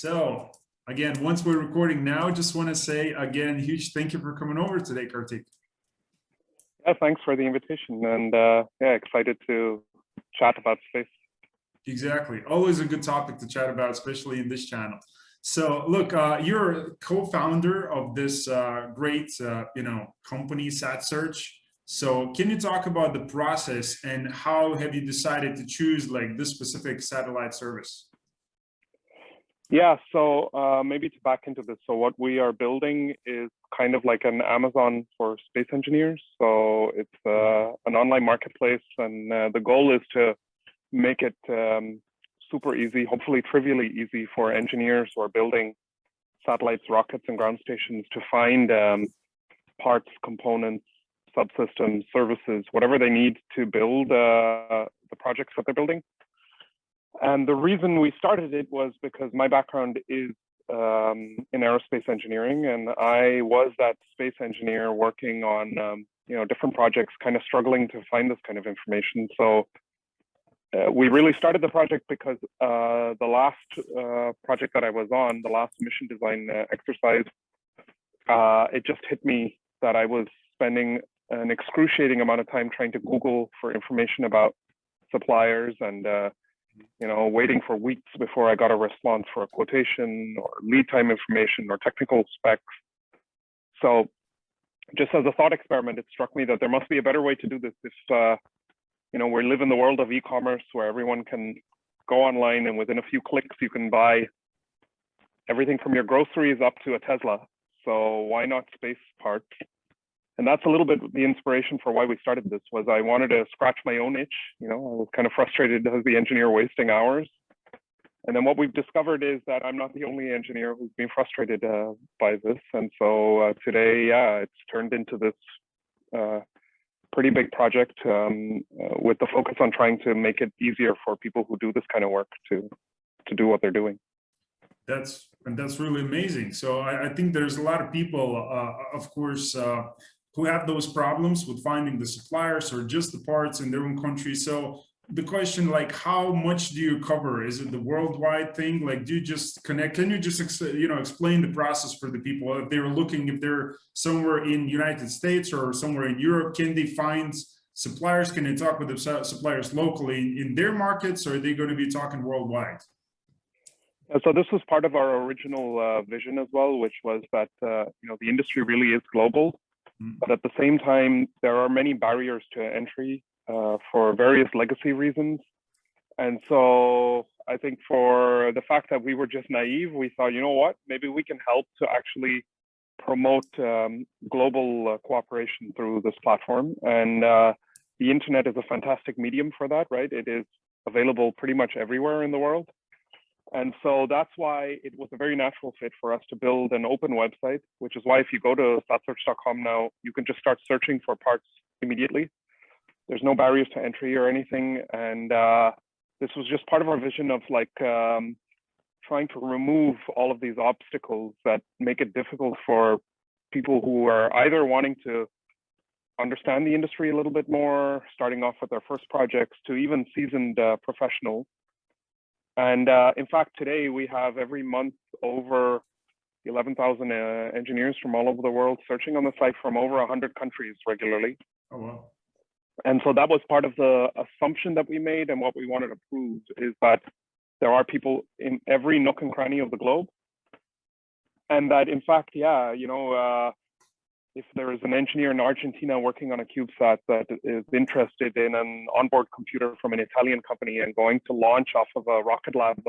So again, once we're recording now, just want to say again, huge thank you for coming over today, Kartik. Yeah, thanks for the invitation, and yeah, excited to chat about space. Exactly. Always a good topic to chat about, especially in this channel. So look, you're a co-founder of this great, company, satsearch. So can you talk about the process and how have you decided to choose like this specific satellite service? Yeah, so maybe to back into this, so what we are building is kind of like an Amazon for space engineers. So it's an online marketplace, and the goal is to make it super easy, hopefully trivially easy for engineers who are building satellites, rockets, and ground stations to find parts, components, subsystems, services, whatever they need to build the projects that they're building. And the reason we started it was because my background is in aerospace engineering, and I was that space engineer working on different projects, kind of struggling to find this kind of information. So we really started the project because the last project that I was on, the last mission design exercise, it just hit me that I was spending an excruciating amount of time trying to Google for information about suppliers and waiting for weeks before I got a response for a quotation or lead time information or technical specs. So just as a thought experiment, it struck me that there must be a better way to do this if we live in the world of e-commerce where everyone can go online and within a few clicks you can buy everything from your groceries up to a Tesla. So why not space parts? And that's a little bit the inspiration for why we started this. Was I wanted to scratch my own itch. I was kind of frustrated as the engineer wasting hours. And then what we've discovered is that I'm not the only engineer who's been frustrated by this. And so today, it's turned into this pretty big project with the focus on trying to make it easier for people who do this kind of work to do what they're doing. That's really amazing. So I think there's a lot of people, of course, who have those problems with finding the suppliers or just the parts in their own country. So the question, like, how much do you cover? Is it the worldwide thing? Like, do you just connect? Can you just, explain the process for the people if they're looking, if they're somewhere in United States or somewhere in Europe, can they find suppliers? Can they talk with the suppliers locally in their markets, or are they going to be talking worldwide? So this was part of our original vision as well, which was that, the industry really is global. But at the same time, there are many barriers to entry for various legacy reasons. And so I think for the fact that we were just naive, we thought, you know what, maybe we can help to actually promote global cooperation through this platform. And the internet is a fantastic medium for that, right? It is available pretty much everywhere in the world. And so that's why it was a very natural fit for us to build an open website, which is why if you go to satsearch.com now, you can just start searching for parts immediately. There's no barriers to entry or anything. And this was just part of our vision of trying to remove all of these obstacles that make it difficult for people who are either wanting to understand the industry a little bit more, starting off with their first projects, to even seasoned professionals. And in fact, today we have every month over 11,000 engineers from all over the world searching on the site from over 100 countries regularly. Oh, wow. And so that was part of the assumption that we made, and what we wanted to prove is that there are people in every nook and cranny of the globe. And that in fact, if there is an engineer in Argentina working on a CubeSat that is interested in an onboard computer from an Italian company and going to launch off of a Rocket Lab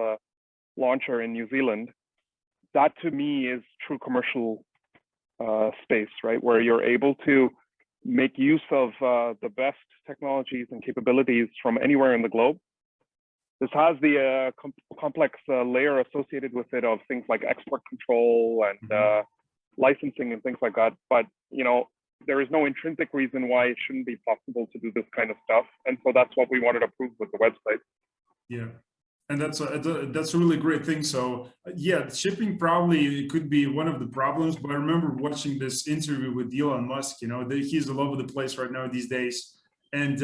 launcher in New Zealand, that to me is true commercial space, right? Where you're able to make use of the best technologies and capabilities from anywhere in the globe. This has the complex layer associated with it of things like export control and licensing and things like that. But, there is no intrinsic reason why it shouldn't be possible to do this kind of stuff. And so that's what we wanted to prove with the website. Yeah. And that's a really great thing. So yeah, shipping probably could be one of the problems, but I remember watching this interview with Elon Musk, he's all over the place right now these days. And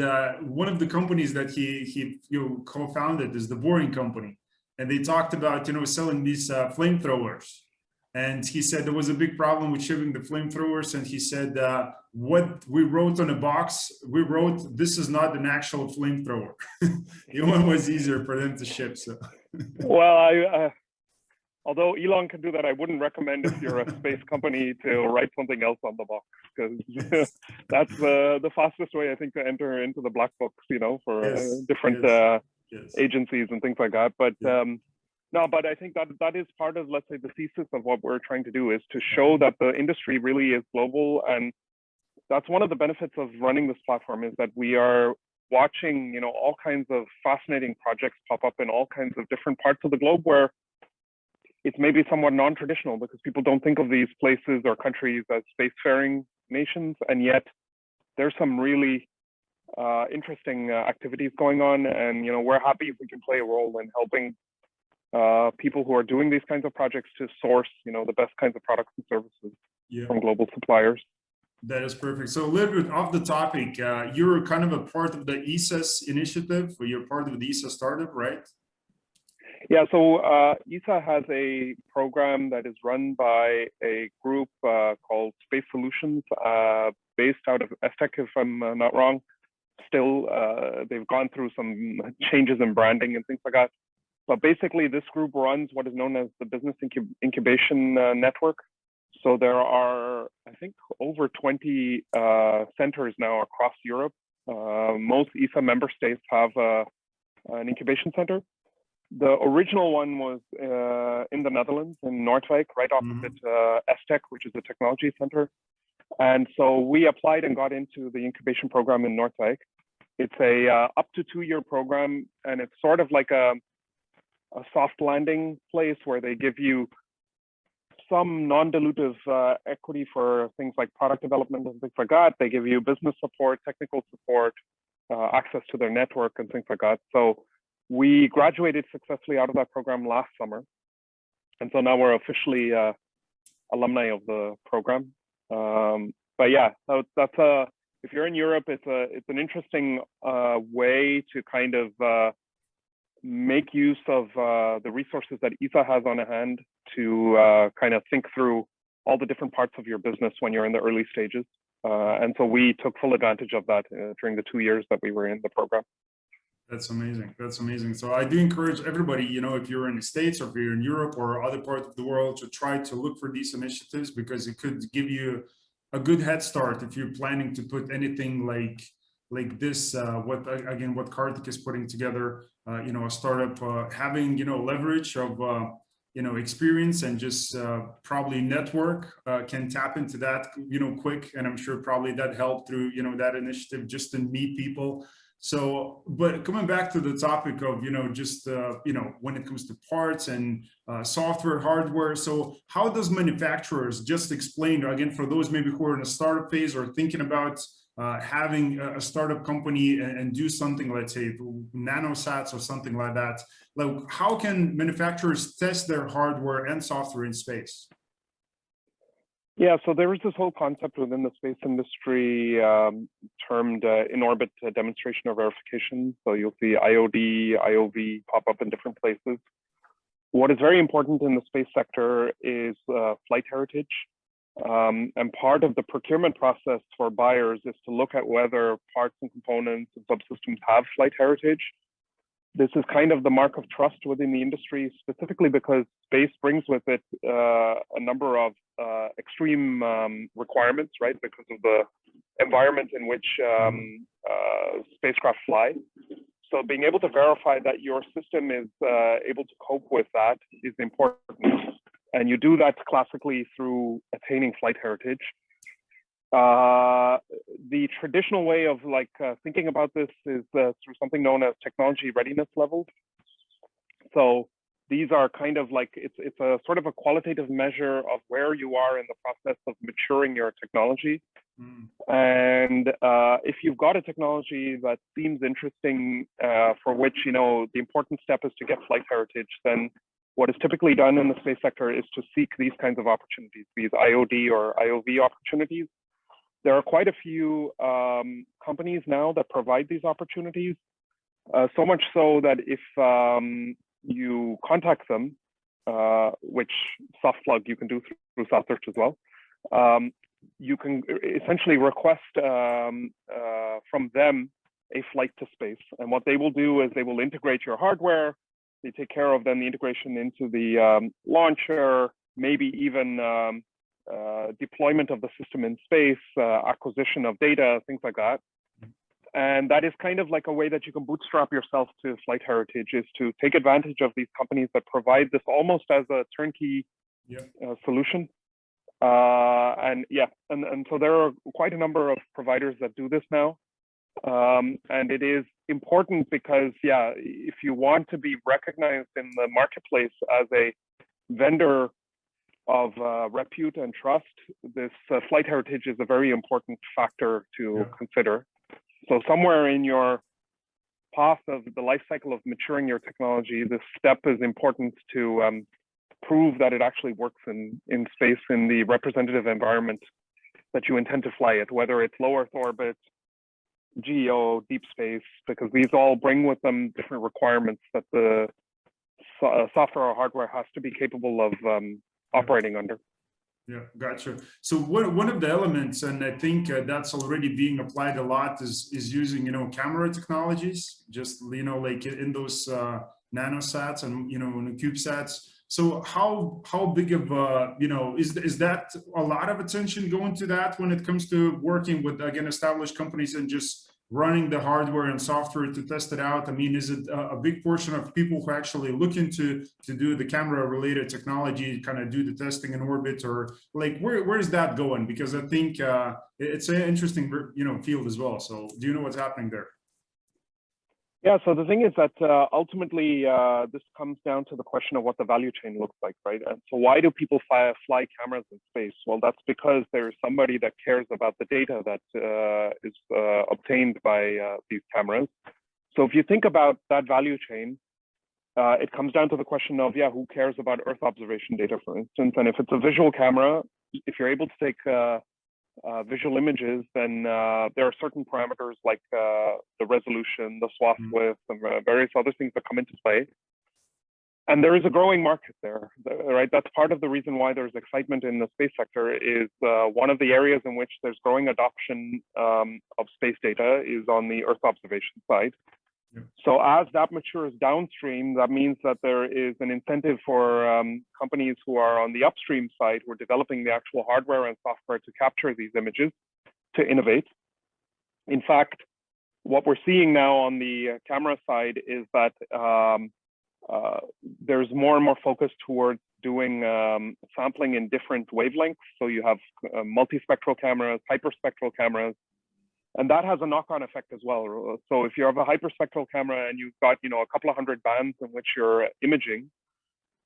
one of the companies that he co-founded is the Boring Company. and they talked about, selling these flamethrowers. And he said there was a big problem with shipping the flamethrowers. And he said, what we wrote on a box, we wrote, this is not an actual flamethrower. It was easier for them to ship. So, well, although Elon can do that, I wouldn't recommend if you're a space company to write something else on the box, because yes. that's the fastest way, I think, to enter into the black books, for Yes. different Yes. agencies and things like that. But Yeah. no, but I think that is part of, let's say, the thesis of what we're trying to do, is to show that the industry really is global. And that's one of the benefits of running this platform, is that we are watching, all kinds of fascinating projects pop up in all kinds of different parts of the globe, where it's maybe somewhat non-traditional, because people don't think of these places or countries as spacefaring nations, and yet there's some really interesting activities going on, and we're happy if we can play a role in helping people who are doing these kinds of projects to source, the best kinds of products and services from global suppliers. That is perfect. So a little bit off the topic, you're kind of a part of the ESA's initiative, or you're part of the ESA startup, right? Yeah, so ESA has a program that is run by a group called Space Solutions, based out of ESTEC, if I'm not wrong. Still, they've gone through some changes in branding and things like that. But basically, this group runs what is known as the Business Incubation Network. So there are, I think, over 20 centers now across Europe. Most ESA member states have an incubation center. The original one was in the Netherlands, in Noordwijk, right opposite ESTEC, which is a technology center. And so we applied and got into the incubation program in Noordwijk. It's a up to 2-year program, and it's sort of like a soft landing place where they give you some non-dilutive equity for things like product development and things like that. They give you business support, technical support, access to their network and things like that. So we graduated successfully out of that program last summer. And so now we're officially alumni of the program. But yeah, so that's if you're in Europe, it's an interesting way to kind of make use of the resources that ESA has on hand to kind of think through all the different parts of your business when you're in the early stages. And so we took full advantage of that during the 2 years that we were in the program. That's amazing. That's amazing. So I do encourage everybody, if you're in the States or if you're in Europe or other parts of the world, to try to look for these initiatives, because it could give you a good head start if you're planning to put anything like this, what KARTIK is putting together, a startup, having, leverage of, experience and just probably network can tap into that, quick. And I'm sure probably that helped through, that initiative, just to meet people. So, but coming back to the topic of, just, when it comes to parts and software, hardware. So how does manufacturers, just explain again, for those maybe who are in a startup phase or thinking about having a startup company and do something, let's say nanosats or something like that, like how can manufacturers test their hardware and software in space? Yeah, so there is this whole concept within the space industry termed in-orbit demonstration or verification. So you'll see IOD, IOV pop up in different places. What is very important in the space sector is flight heritage. And part of the procurement process for buyers is to look at whether parts and components and subsystems have flight heritage. This is kind of the mark of trust within the industry, specifically because space brings with it a number of extreme requirements, right? Because of the environment in which spacecraft fly. So being able to verify that your system is able to cope with that is important. And you do that classically through attaining flight heritage. The traditional way of thinking about this is through something known as technology readiness levels. So these are kind of like, it's a sort of a qualitative measure of where you are in the process of maturing your technology. And if you've got a technology that seems interesting, for which, the important step is to get flight heritage, then what is typically done in the space sector is to seek these kinds of opportunities, these IOD or IOV opportunities. There are quite a few companies now that provide these opportunities, so much so that if you contact them, which soft plug you can do through satsearch as well. You can essentially request from them a flight to space. And what they will do is they will integrate your hardware. They take care of then the integration into the launcher, maybe even deployment of the system in space, acquisition of data, things like that. And that is kind of like a way that you can bootstrap yourself to flight heritage, is to take advantage of these companies that provide this almost as a turnkey solution. And so there are quite a number of providers that do this now. And it is important because, if you want to be recognized in the marketplace as a vendor of repute and trust, this flight heritage is a very important factor to consider. So somewhere in your path of the life cycle of maturing your technology, this step is important to prove that it actually works in space in the representative environment that you intend to fly it, whether it's low Earth orbit, GEO, deep space, because these all bring with them different requirements that the software or hardware has to be capable of operating under. Yeah, gotcha. So one of the elements, and I think that's already being applied a lot, is using, camera technologies, just, like in those nanosats and, in the CubeSats. So how big of is that a lot of attention going to that when it comes to working with, again, established companies and just running the hardware and software to test it out? I mean, is it a big portion of people who actually look into to do the camera related technology, kind of do the testing in orbit, or like where's that going? Because I think it's an interesting field as well. So do you know what's happening there? Yeah, so the thing is that ultimately this comes down to the question of what the value chain looks like, right? And so why do people fly cameras in space? Well, that's because there's somebody that cares about the data that is obtained by these cameras. So if you think about that value chain, it comes down to the question of, who cares about Earth observation data, for instance? And if it's a visual camera, if you're able to take visual images, then there are certain parameters like the resolution, the swath width, and various other things that come into play. And there is a growing market there, right? That's part of the reason why there's excitement in the space sector. Is one of the areas in which there's growing adoption of space data is on the Earth observation side. So as that matures downstream, that means that there is an incentive for companies who are on the upstream side, who are developing the actual hardware and software to capture these images, to innovate. In fact, what we're seeing now on the camera side is that there's more and more focus towards doing sampling in different wavelengths. So you have multispectral cameras, hyperspectral cameras, and that has a knock-on effect as well. So if you have a hyperspectral camera and you've got, a couple of hundred bands in which you're imaging,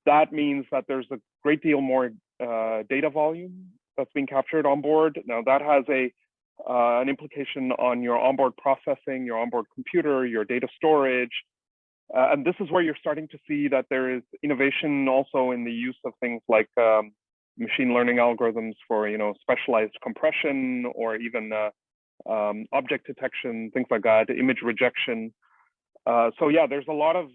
that means that there's a great deal more data volume that's being captured on board. Now that has an implication on your onboard processing, your onboard computer, your data storage. And this is where you're starting to see that there is innovation also in the use of things like machine learning algorithms for, specialized compression, or even object detection, things like that, image rejection. So there's a lot of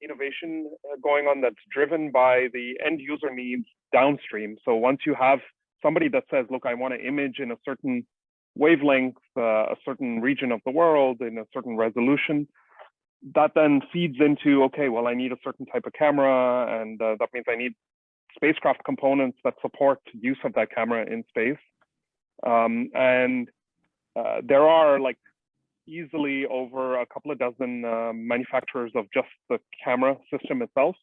innovation going on that's driven by the end user needs downstream. So once you have somebody that says, look, I want to image in a certain wavelength, a certain region of the world, in a certain resolution, that then feeds into, okay, well, I need a certain type of camera, and that means I need spacecraft components that support use of that camera in space. There are like easily over a couple of dozen manufacturers of just the camera system itself.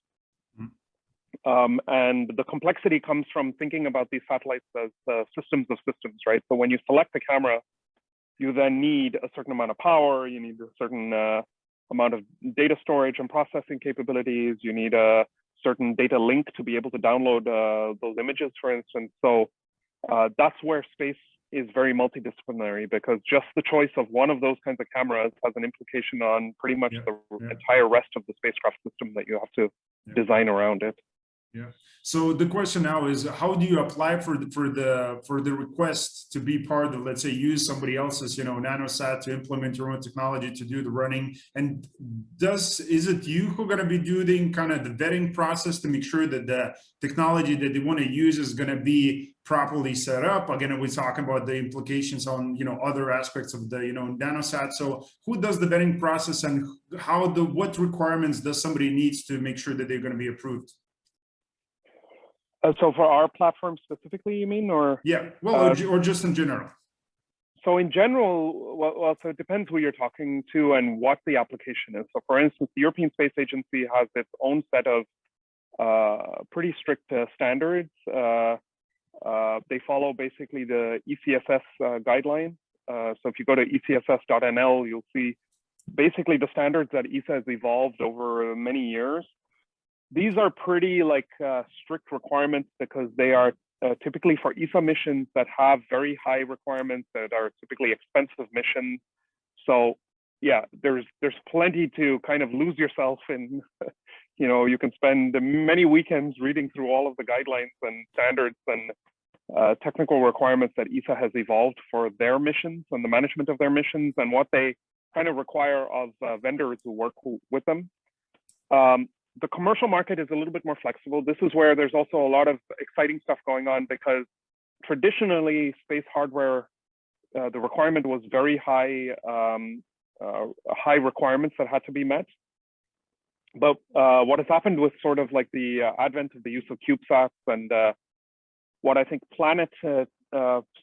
And the complexity comes from thinking about these satellites as systems of systems, right? So when you select the camera, you then need a certain amount of power, you need a certain amount of data storage and processing capabilities, you need a certain data link to be able to download those images, for instance. So that's where space is very multidisciplinary, because just the choice of one of those kinds of cameras has an implication on pretty much the entire rest of the spacecraft system that you have to design around it. Yeah. So the question now is, how do you apply for the request to be part of, let's say, use somebody else's, nanosat to implement your own technology to do the running? And is it you who are going to be doing kind of the vetting process to make sure that the technology that they want to use is going to be properly set up? Again, we're talking about the implications on, other aspects of the, nanosat. So who does the vetting process, and what requirements does somebody needs to make sure that they're going to be approved? So for our platform specifically, you mean, or? Yeah, well, or just in general. So in general, well, so it depends who you're talking to and what the application is. So for instance, the European Space Agency has its own set of pretty strict standards. They follow basically the ECSS guidelines. So if you go to ecss.nl, you'll see basically the standards that ESA has evolved over many years. These are pretty strict requirements because they are typically for ESA missions that have very high requirements, that are typically expensive missions. So yeah, there's plenty to kind of lose yourself in. You can spend many weekends reading through all of the guidelines and standards and technical requirements that ESA has evolved for their missions and the management of their missions, and what they kind of require of vendors who work with them. The commercial market is a little bit more flexible. This is where there's also a lot of exciting stuff going on, because traditionally space hardware, the requirement was very high, high requirements that had to be met. But what has happened with sort of like the advent of the use of CubeSats, and what I think Planet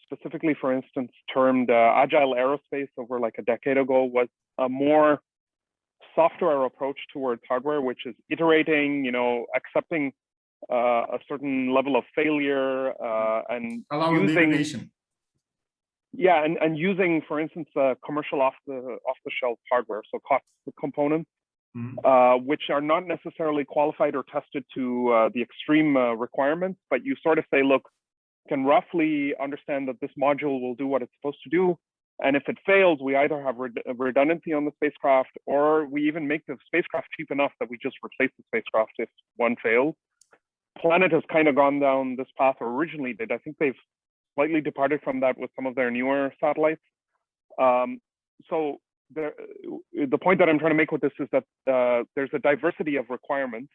specifically, for instance, termed agile aerospace over like a decade ago, was a more software approach towards hardware, which is iterating, accepting a certain level of failure, and allowing the innovation. Yeah, and using, for instance, commercial off-the-shelf hardware, so cost components, which are not necessarily qualified or tested to the extreme requirements, but you sort of say, look, can roughly understand that this module will do what it's supposed to do. And if it fails, we either have redundancy on the spacecraft, or we even make the spacecraft cheap enough that we just replace the spacecraft if one fails. Planet has kind of gone down this path, or originally did. I think they've slightly departed from that with some of their newer satellites. So the point that I'm trying to make with this is that there's a diversity of requirements,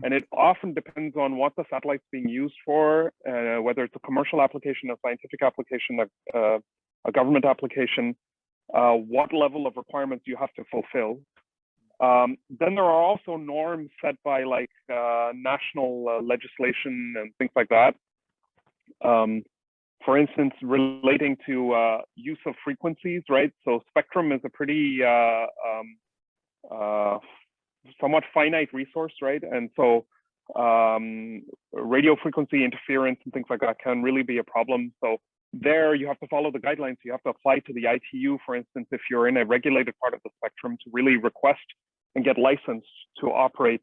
and it often depends on what the satellite's being used for, whether it's a commercial application, a scientific application, a government application, what level of requirements you have to fulfill. Then there are also norms set by like national legislation and things like that. For instance, relating to use of frequencies, right? So spectrum is a pretty somewhat finite resource, right? And so radio frequency interference and things like that can really be a problem. So there you have to follow the guidelines. You have to apply to the ITU, for instance, if you're in a regulated part of the spectrum, to really request and get licensed to operate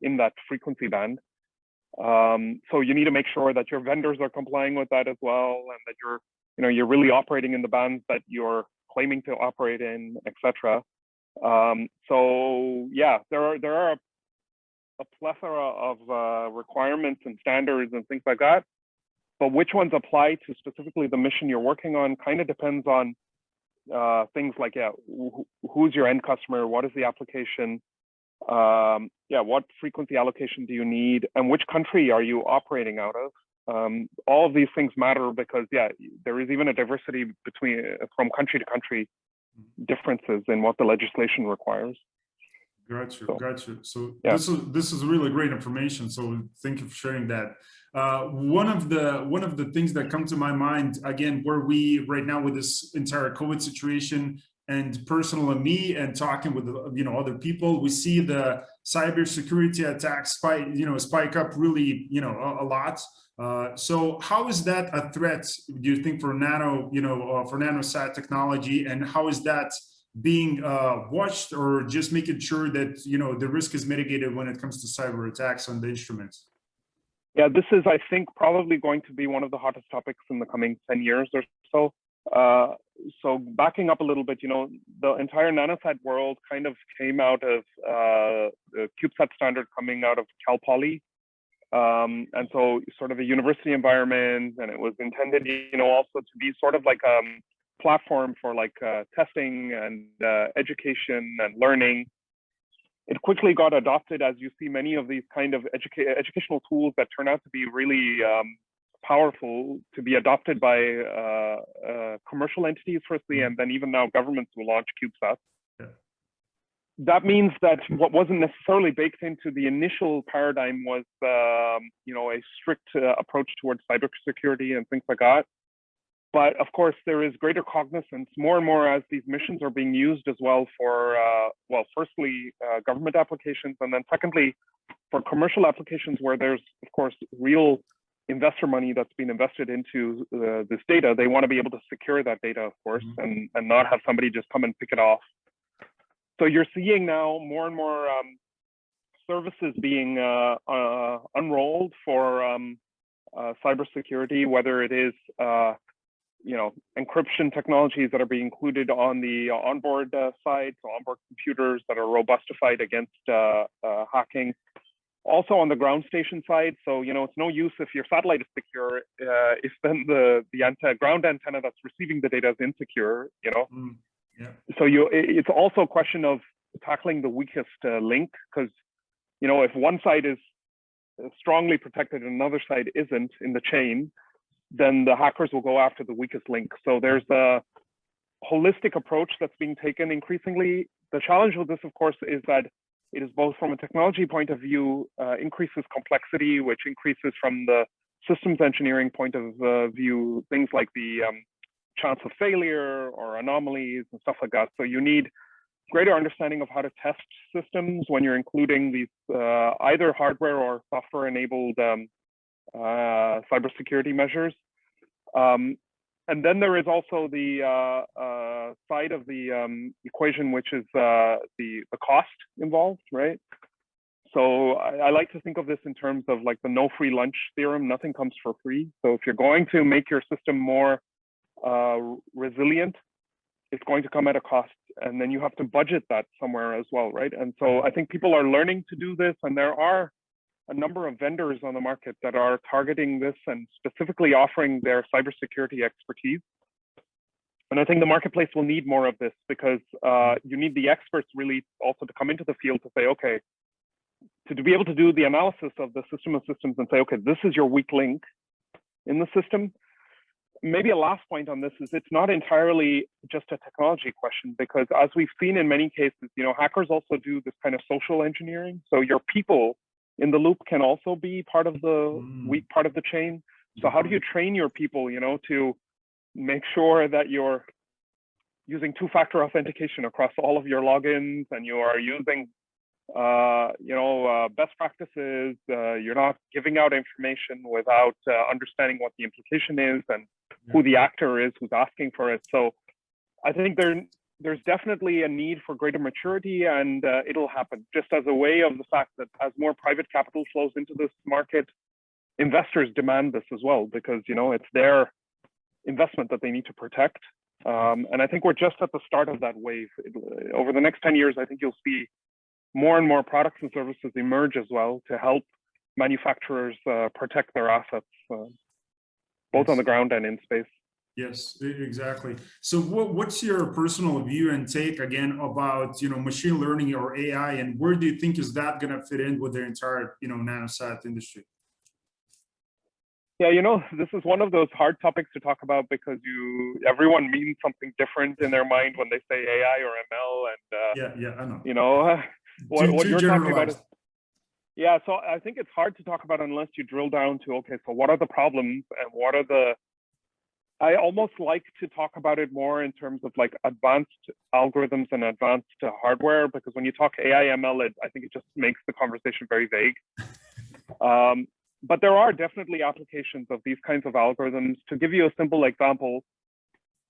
in that frequency band. So you need to make sure that your vendors are complying with that as well, and that you're really operating in the bands that you're claiming to operate in, etc. So yeah, there are a plethora of requirements and standards and things like that. But which ones apply to specifically the mission you're working on kind of depends on things like, who's your end customer? What is the application? What frequency allocation do you need? And which country are you operating out of? All of these things matter because, there is even a diversity from country to country differences in what the legislation requires. Got you. So this is really great information. So thank you for sharing that. One of the things that come to my mind, again, where we right now with this entire COVID situation, and personally me and talking with other people, we see the cybersecurity attacks spike up really a lot. So how is that a threat, do you think, for for nanosat technology, and how is that being watched, or just making sure that the risk is mitigated when it comes to cyber attacks on the instruments? Yeah, this is, I think, probably going to be one of the hottest topics in the coming 10 years or so. So backing up a little bit, the entire nanosat world kind of came out of the CubeSat standard coming out of Cal Poly. And so sort of a university environment, and it was intended, also to be sort of like a platform for like testing and education and learning. It quickly got adopted, as you see many of these kind of educational tools that turn out to be really powerful, to be adopted by commercial entities firstly, and then even now governments will launch CubeSats. That means that what wasn't necessarily baked into the initial paradigm was, a strict approach towards cybersecurity and things like that. But of course, there is greater cognizance more and more as these missions are being used as well for, firstly, government applications, and then secondly, for commercial applications where there's, of course, real investor money that's been invested into this data. They want to be able to secure that data, of course, and not have somebody just come and pick it off. So you're seeing now more and more services being unrolled for cybersecurity, whether it is encryption technologies that are being included on the onboard side, so onboard computers that are robustified against hacking. Also on the ground station side, so it's no use if your satellite is secure if then the ground antenna that's receiving the data is insecure. So it's also a question of tackling the weakest link, because if one side is strongly protected and another side isn't in the chain, then the hackers will go after the weakest link. So there's a holistic approach that's being taken increasingly. The challenge with this, of course, is that it is both from a technology point of view, increases complexity, which increases from the systems engineering point of view, things like the chance of failure or anomalies and stuff like that. So you need greater understanding of how to test systems when you're including these either hardware or software enabled cybersecurity measures. And then there is also the side of the equation, which is the cost involved, right? So I like to think of this in terms of like the no free lunch theorem. Nothing comes for free. So if you're going to make your system more resilient, it's going to come at a cost, and then you have to budget that somewhere as well, right? And so I think people are learning to do this, and there are a number of vendors on the market that are targeting this and specifically offering their cybersecurity expertise. And I think the marketplace will need more of this, because you need the experts really also to come into the field to say, okay, to be able to do the analysis of the system of systems and say, okay, this is your weak link in the system. Maybe a last point on this is it's not entirely just a technology question, because as we've seen in many cases, hackers also do this kind of social engineering. So your people in the loop can also be part of the weak part of the chain. So how do you train your people, to make sure that you're using two-factor authentication across all of your logins, and you are using, best practices. You're not giving out information without understanding what the implication is and who the actor is who's asking for it. So I think there's definitely a need for greater maturity, and it'll happen just as a way of the fact that as more private capital flows into this market, investors demand this as well, because it's their investment that they need to protect. And I think we're just at the start of that wave. Over the next 10 years, I think you'll see more and more products and services emerge as well to help manufacturers protect their assets, both on the ground and in space. Yes, exactly. So what's your personal view and take again about, machine learning or AI, and where do you think is that going to fit in with the entire, nanosat industry? Yeah, this is one of those hard topics to talk about, because everyone means something different in their mind when they say AI or ML, and I know. What you're talking about is, yeah. So I think it's hard to talk about unless you drill down to, okay, so what are the problems and what are I almost like to talk about it more in terms of like advanced algorithms and advanced hardware, because when you talk AI, ML, I think it just makes the conversation very vague. But there are definitely applications of these kinds of algorithms. To give you a simple example,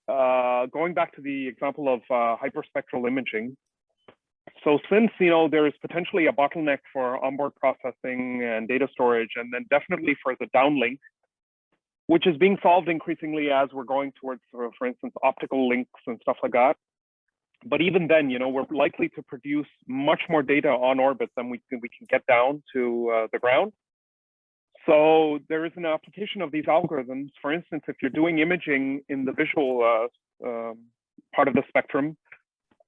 going back to the example of hyperspectral imaging. So since, there is potentially a bottleneck for onboard processing and data storage, and then definitely for the downlink, which is being solved increasingly as we're going towards, for instance, optical links and stuff like that. But even then, we're likely to produce much more data on orbit than we can get down to the ground. So there is an application of these algorithms. For instance, if you're doing imaging in the visual part of the spectrum,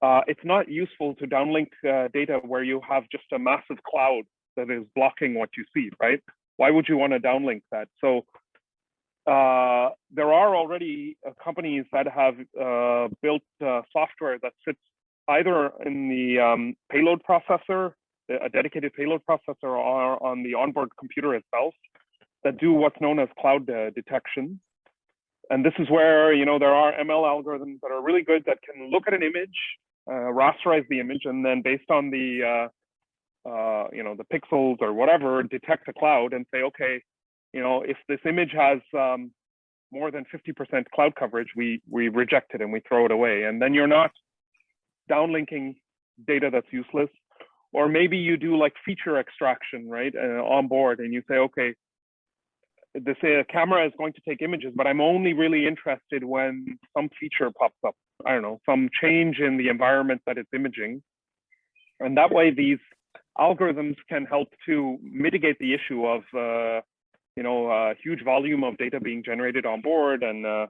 it's not useful to downlink data where you have just a massive cloud that is blocking what you see, right? Why would you want to downlink that? So there are already companies that have built software that sits either in the payload processor, a dedicated payload processor, or on the onboard computer itself, that do what's known as cloud detection. And this is where, you know, there are ML algorithms that are really good that can look at an image, rasterize the image, and then based on the, you know, the pixels or whatever, detect a cloud and say, okay, you know, if this image has more than 50% cloud coverage, we reject it and we throw it away. And then you're not downlinking data that's useless. Or maybe you do like feature extraction, right, on board, and you say, okay, this camera is going to take images, but I'm only really interested when some feature pops up. I don't know, some change in the environment that it's imaging. And that way, these algorithms can help to mitigate the issue of, you know, a huge volume of data being generated on board and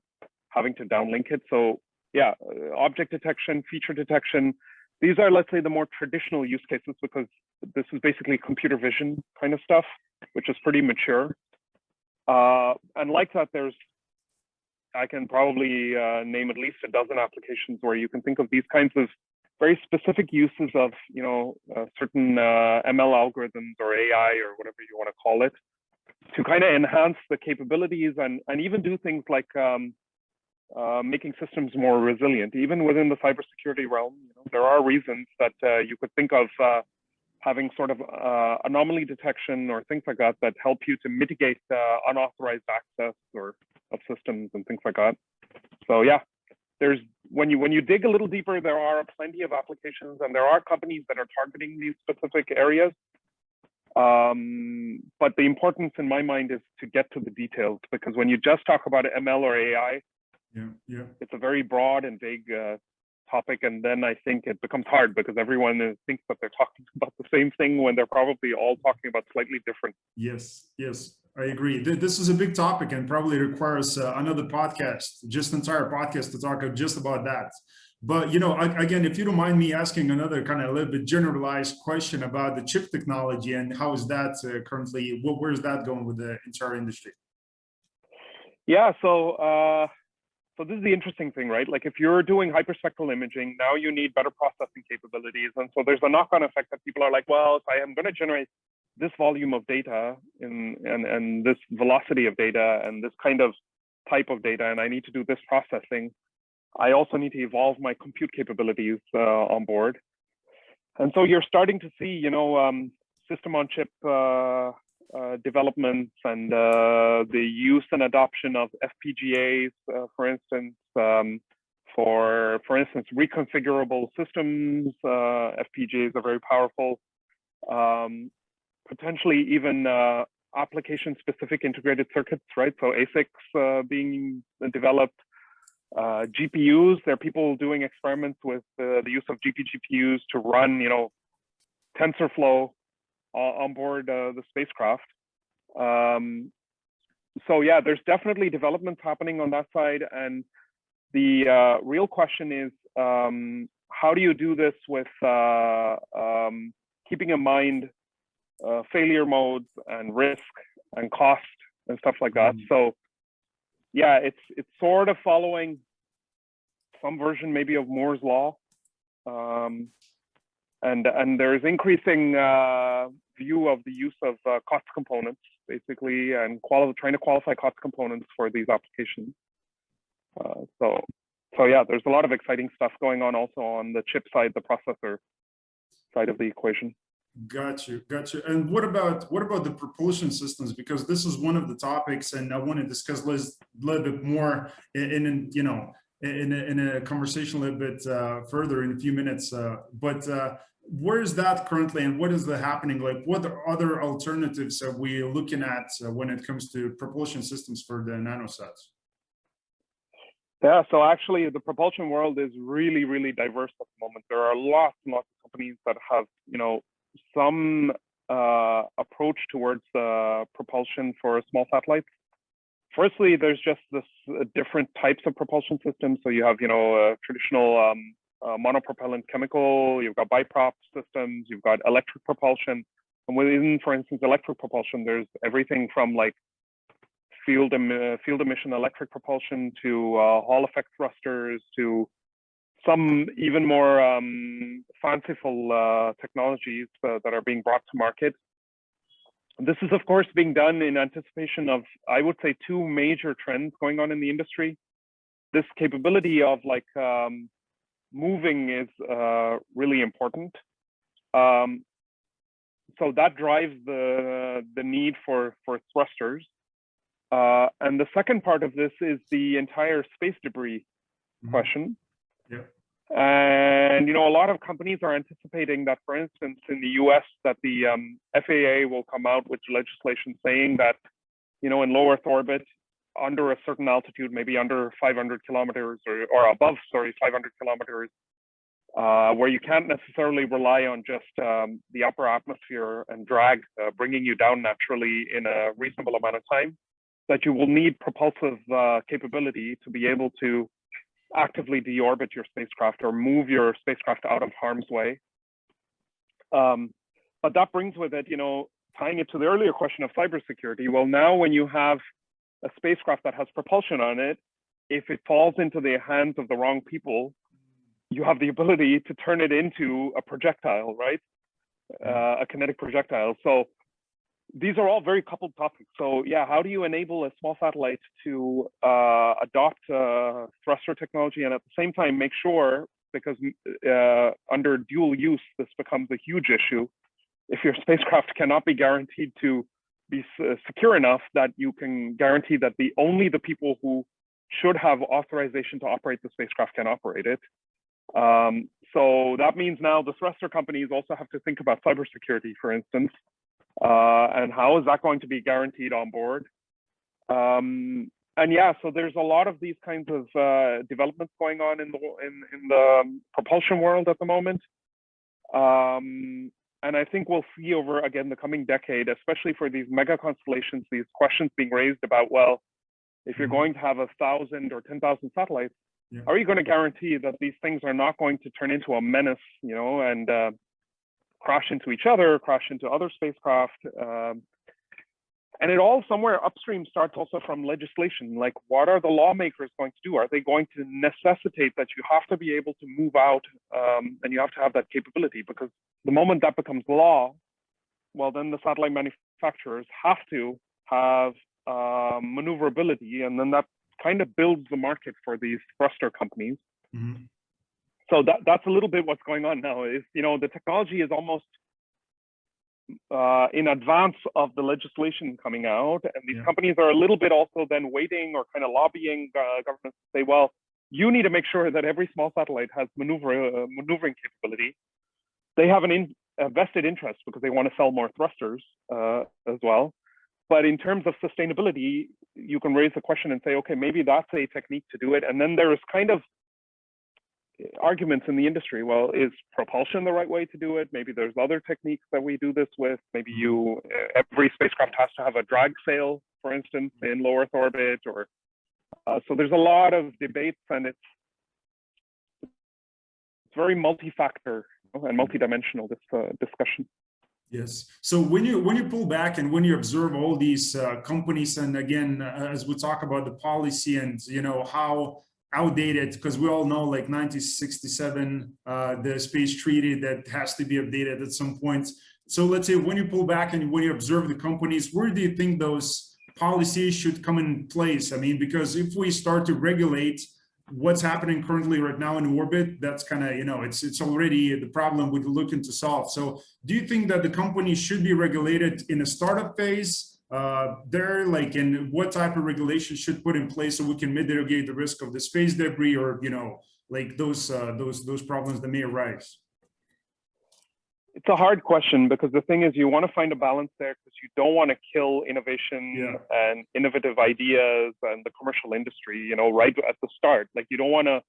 having to downlink it. So yeah, object detection, feature detection, these are, let's say, the more traditional use cases, because this is basically computer vision kind of stuff, which is pretty mature. And like that, I can probably name at least a dozen applications where you can think of these kinds of very specific uses of, you know, certain ML algorithms or AI or whatever you want to call it, to kind of enhance the capabilities and even do things like making systems more resilient, even within the cybersecurity realm. You know, there are reasons that you could think of having sort of anomaly detection or things like that that help you to mitigate unauthorized access or of systems and things like that. So yeah, there's when you dig a little deeper, there are plenty of applications, and there are companies that are targeting these specific areas. But the importance in my mind is to get to the details, because when you just talk about ML or AI, it's a very broad and vague topic, and then I think it becomes hard because everyone thinks that they're talking about the same thing when they're probably all talking about slightly different. Yes, I agree. This is a big topic and probably requires another podcast, just entire podcast to talk just about that. But, you know, again, if you don't mind me asking another kind of a little bit generalized question about the chip technology and how is that currently, where's that going with the entire industry? Yeah, so this is the interesting thing, right? Like if you're doing hyperspectral imaging, now you need better processing capabilities. And so there's a knock-on effect that people are like, well, if I am going to generate this volume of data and this velocity of data and this kind of type of data, and I need to do this processing, I also need to evolve my compute capabilities on board. And so you're starting to see, you know, system on chip developments and the use and adoption of FPGAs, for instance, for instance, reconfigurable systems. FPGAs are very powerful. Potentially even application-specific integrated circuits, right? So ASICs being developed. GPUs, there are people doing experiments with the use of GPUs to run, you know, TensorFlow on board the spacecraft. So yeah, there's definitely developments happening on that side. And the real question is, how do you do this with keeping in mind failure modes and risk and cost and stuff like that? So yeah, it's sort of following some version maybe of Moore's law. And there's increasing view of the use of cost components, basically, and trying to qualify cost components for these applications. So yeah, there's a lot of exciting stuff going on also on the chip side, the processor side of the equation. Got you. And what about the propulsion systems? Because this is one of the topics, and I want to discuss a little bit more in you know, in a conversation a little bit further in a few minutes. But where is that currently, and what is happening? Like, what other alternatives are we looking at when it comes to propulsion systems for the nanosats? Yeah, so actually the propulsion world is really, really diverse at the moment. There are lots and lots of companies that have, you know, some approach towards propulsion for small satellites. Firstly, there's just this different types of propulsion systems. So you have, traditional monopropellant chemical, you've got biprop systems, you've got electric propulsion. And within, for instance, electric propulsion, there's everything from like field emission electric propulsion to Hall effect thrusters to some even more fanciful technologies that are being brought to market. This is, of course, being done in anticipation of, I would say, two major trends going on in the industry. This capability of like moving is really important. So that drives the need for thrusters. And the second part of this is the entire space debris question. Yeah. And a lot of companies are anticipating that, for instance, in the US, that the FAA will come out with legislation saying that, in low Earth orbit, under a certain altitude, maybe under 500 kilometers or above, 500 kilometers, where you can't necessarily rely on just the upper atmosphere and drag bringing you down naturally in a reasonable amount of time, that you will need propulsive capability to be able to actively deorbit your spacecraft or move your spacecraft out of harm's way. But that brings with it, tying it to the earlier question of cybersecurity. Well, now when you have a spacecraft that has propulsion on it, if it falls into the hands of the wrong people, you have the ability to turn it into a projectile, right? A kinetic projectile. So these are all very coupled topics. So yeah, how do you enable a small satellite to adopt thruster technology and at the same time make sure, because under dual use, this becomes a huge issue. If your spacecraft cannot be guaranteed to be secure enough that you can guarantee that only the people who should have authorization to operate the spacecraft can operate it. So that means now the thruster companies also have to think about cybersecurity, for instance. And how is that going to be guaranteed on board? And yeah, so there's a lot of these kinds of developments going on in the propulsion world at the moment. And I think we'll see over, again, the coming decade, especially for these mega constellations, these questions being raised about, well, if you're going to have 1,000 or 10,000 satellites, are you going to guarantee that these things are not going to turn into a menace, and crash into each other, crash into other spacecraft? And it all somewhere upstream starts also from legislation. Like, what are the lawmakers going to do? Are they going to necessitate that you have to be able to move out and you have to have that capability? Because the moment that becomes law, well, then the satellite manufacturers have to have maneuverability, and then that kind of builds the market for these thruster companies. So that's a little bit what's going on now. Is the technology is almost in advance of the legislation coming out, and these companies are a little bit also then waiting or kind of lobbying governments to say, well, you need to make sure that every small satellite has maneuvering capability. They have a vested interest because they want to sell more thrusters as well. But in terms of sustainability, you can raise the question and say, okay, maybe that's a technique to do it. And then there's kind of arguments in the industry. Well, is propulsion the right way to do it? Maybe there's other techniques that we do this with. Maybe every spacecraft has to have a drag sail, for instance, in low Earth orbit, or so there's a lot of debates, and it's very multi-factor and multi-dimensional, this discussion. Yes. So when you pull back and when you observe all these companies, and again, as we talk about the policy and how outdated, because we all know, like 1967, the space treaty that has to be updated at some point. So let's say when you pull back and when you observe the companies, where do you think those policies should come in place? I mean, because if we start to regulate what's happening currently right now in orbit, that's kind of, it's already the problem we're looking to solve. So do you think that the company should be regulated in a startup phase and what type of regulation should put in place so we can mitigate the risk of the space debris or, like those problems that may arise? It's a hard question, because the thing is, you want to find a balance there, because you don't want to kill innovation and innovative ideas and the commercial industry, right at the start. Like, you don't want to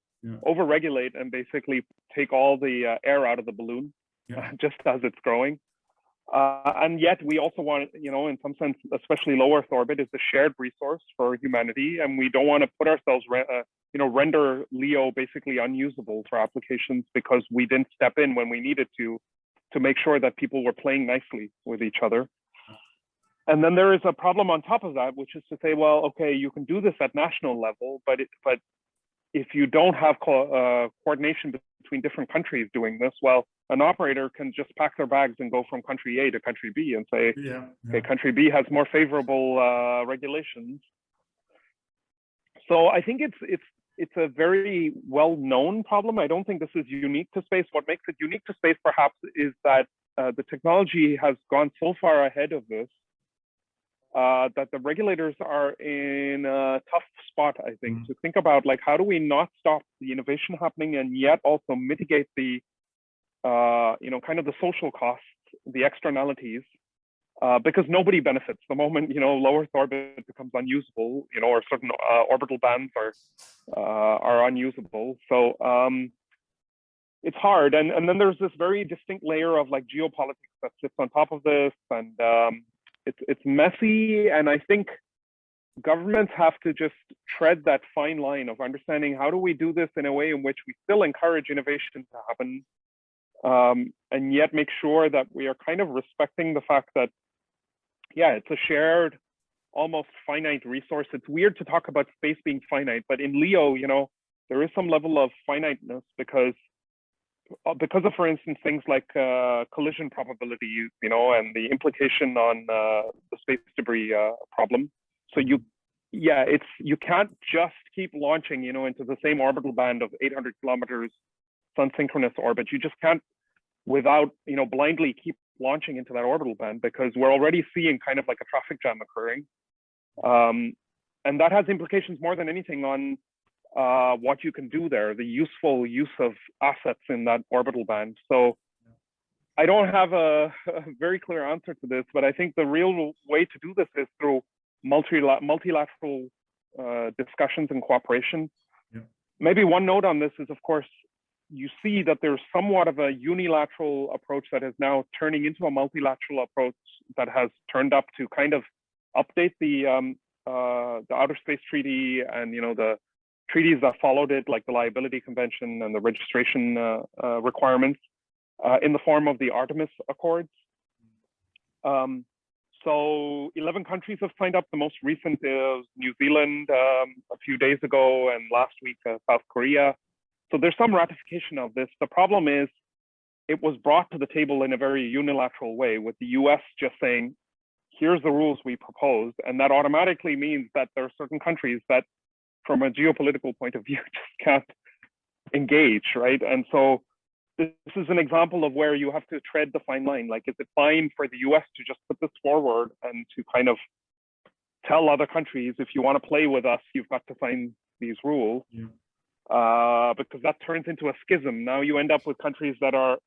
over-regulate and basically take all the air out of the balloon just as it's growing. And yet we also want, in some sense, especially low Earth orbit is a shared resource for humanity, and we don't want to put ourselves, render LEO basically unusable for applications because we didn't step in when we needed to make sure that people were playing nicely with each other. And then there is a problem on top of that, which is to say, well, okay, you can do this at national level, but if you don't have coordination between different countries doing this, well, an operator can just pack their bags and go from country A to country B and say, okay, country B has more favorable regulations. So I think it's a very well-known problem. I don't think this is unique to space. What makes it unique to space, perhaps, is that the technology has gone so far ahead of this that the regulators are in a tough spot, I think, to think about, like, how do we not stop the innovation happening and yet also mitigate the, kind of the social costs, the externalities, because nobody benefits the moment, low Earth orbit becomes unusable, or certain orbital bands are unusable. So it's hard. And then there's this very distinct layer of like geopolitics that sits on top of this, and it's messy. And I think governments have to just tread that fine line of understanding how do we do this in a way in which we still encourage innovation to happen, and yet make sure that we are kind of respecting the fact that, yeah, it's a shared, almost finite resource. It's weird to talk about space being finite, but in LEO, there is some level of finiteness because of, for instance, things like collision probability, and the implication on the space debris problem. So you can't just keep launching, into the same orbital band of 800 kilometers sun-synchronous orbit. You just can't, without, blindly keep launching into that orbital band, because we're already seeing kind of like a traffic jam occurring. And that has implications more than anything on what you can do there, the useful use of assets in that orbital band. So I don't have a very clear answer to this, but I think the real way to do this is through multilateral discussions and cooperation. Yeah. Maybe one note on this is, of course, you see that there's somewhat of a unilateral approach that is now turning into a multilateral approach that has turned up to kind of update the Outer Space Treaty and the treaties that followed it, like the Liability Convention and the registration requirements, in the form of the Artemis Accords. So 11 countries have signed up. The most recent is New Zealand a few days ago, and last week South Korea. So there's some ratification of this. The problem is it was brought to the table in a very unilateral way, with the US just saying, here's the rules we proposed. And that automatically means that there are certain countries that, from a geopolitical point of view, just can't engage, right? And so this is an example of where you have to tread the fine line. Like, is it fine for the US to just put this forward and to kind of tell other countries, if you want to play with us, you've got to sign these rules? Yeah. Because that turns into a schism. Now you end up with countries that are